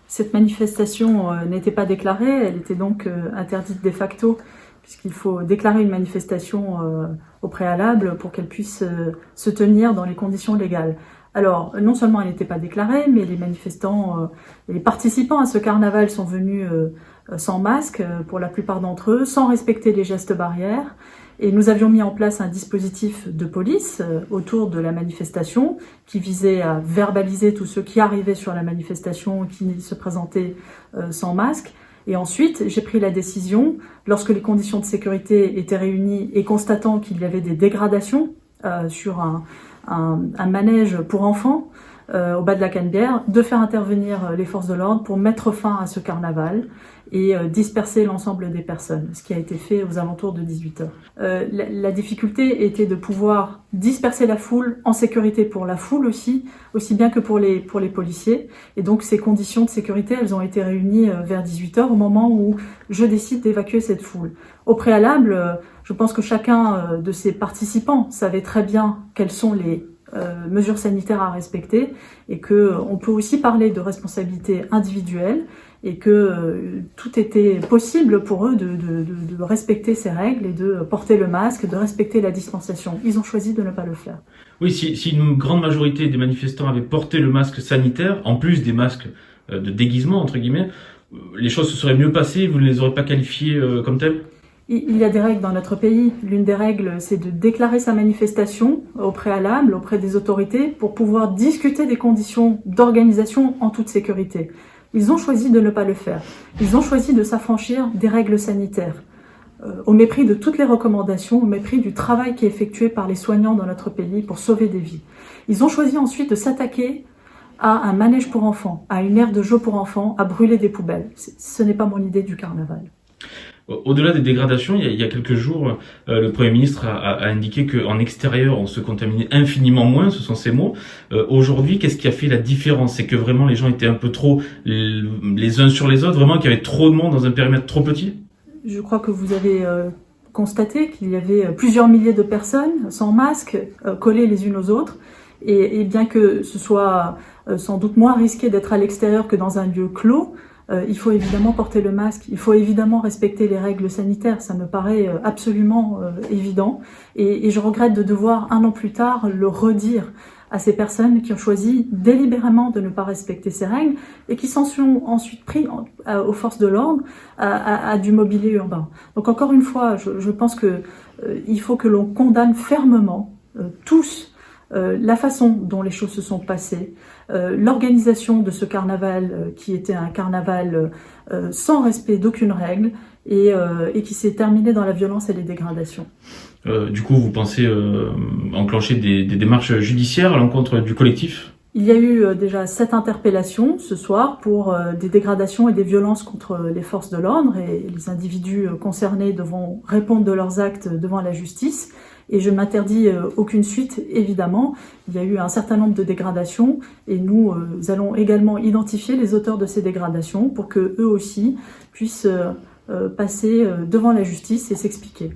Cette manifestation n'était pas déclarée, elle était donc interdite de facto, puisqu'il faut déclarer une manifestation au préalable pour qu'elle puisse se tenir dans les conditions légales. Alors, non seulement elle n'était pas déclarée, mais les manifestants, les participants à ce carnaval sont venus sans masque, pour la plupart d'entre eux, sans respecter les gestes barrières. Et nous avions mis en place un dispositif de police autour de la manifestation qui visait à verbaliser tous ceux qui arrivaient sur la manifestation, qui se présentaient sans masque. Et ensuite, j'ai pris la décision, lorsque les conditions de sécurité étaient réunies et constatant qu'il y avait des dégradations sur un manège pour enfants au bas de la Canebière, de faire intervenir les forces de l'ordre pour mettre fin à ce carnaval et disperser l'ensemble des personnes, ce qui a été fait aux alentours de 18h. La difficulté était de pouvoir disperser la foule en sécurité pour la foule aussi bien que pour les policiers. Et donc ces conditions de sécurité, elles ont été réunies vers 18h au moment où je décide d'évacuer cette foule. Au préalable, je pense que chacun de ces participants savait très bien quelles sont les mesures sanitaires à respecter et qu'on peut aussi parler de responsabilité individuelle et que tout était possible pour eux de respecter ces règles et de porter le masque, de respecter la distanciation. Ils ont choisi de ne pas le faire. Oui, si une grande majorité des manifestants avaient porté le masque sanitaire, en plus des masques de déguisement, entre guillemets, les choses se seraient mieux passées, vous ne les aurez pas qualifiés comme tels ? Il y a des règles dans notre pays. L'une des règles, c'est de déclarer sa manifestation au préalable auprès des autorités pour pouvoir discuter des conditions d'organisation en toute sécurité. Ils ont choisi de ne pas le faire. Ils ont choisi de s'affranchir des règles sanitaires, au mépris de toutes les recommandations, au mépris du travail qui est effectué par les soignants dans notre pays pour sauver des vies. Ils ont choisi ensuite de s'attaquer à un manège pour enfants, à une aire de jeu pour enfants, à brûler des poubelles. Ce n'est pas mon idée du carnaval. Au-delà des dégradations, il y a quelques jours, le Premier ministre a indiqué qu'en extérieur, on se contaminait infiniment moins, ce sont ses mots. Aujourd'hui, qu'est-ce qui a fait la différence? C'est que vraiment les gens étaient un peu trop les uns sur les autres, vraiment qu'il y avait trop de monde dans un périmètre trop petit? Je crois que vous avez constaté qu'il y avait plusieurs milliers de personnes sans masque, collées les unes aux autres. Et bien que ce soit sans doute moins risqué d'être à l'extérieur que dans un lieu clos, il faut évidemment porter le masque, il faut évidemment respecter les règles sanitaires, ça me paraît absolument évident. Et je regrette de devoir, 1 an plus tard, le redire à ces personnes qui ont choisi délibérément de ne pas respecter ces règles et qui s'en sont ensuite pris aux forces de l'ordre, à du mobilier urbain. Donc encore une fois, je pense que il faut que l'on condamne fermement tous la façon dont les choses se sont passées, l'organisation de ce carnaval qui était un carnaval sans respect d'aucune règle et qui s'est terminé dans la violence et les dégradations. Du coup, vous pensez enclencher des démarches judiciaires à l'encontre du collectif ? Il y a eu déjà 7 interpellations ce soir pour des dégradations et des violences contre les forces de l'ordre et les individus concernés devront répondre de leurs actes devant la justice. Et je ne m'interdis aucune suite, évidemment. Il y a eu un certain nombre de dégradations et nous allons également identifier les auteurs de ces dégradations pour que eux aussi puissent passer devant la justice et s'expliquer.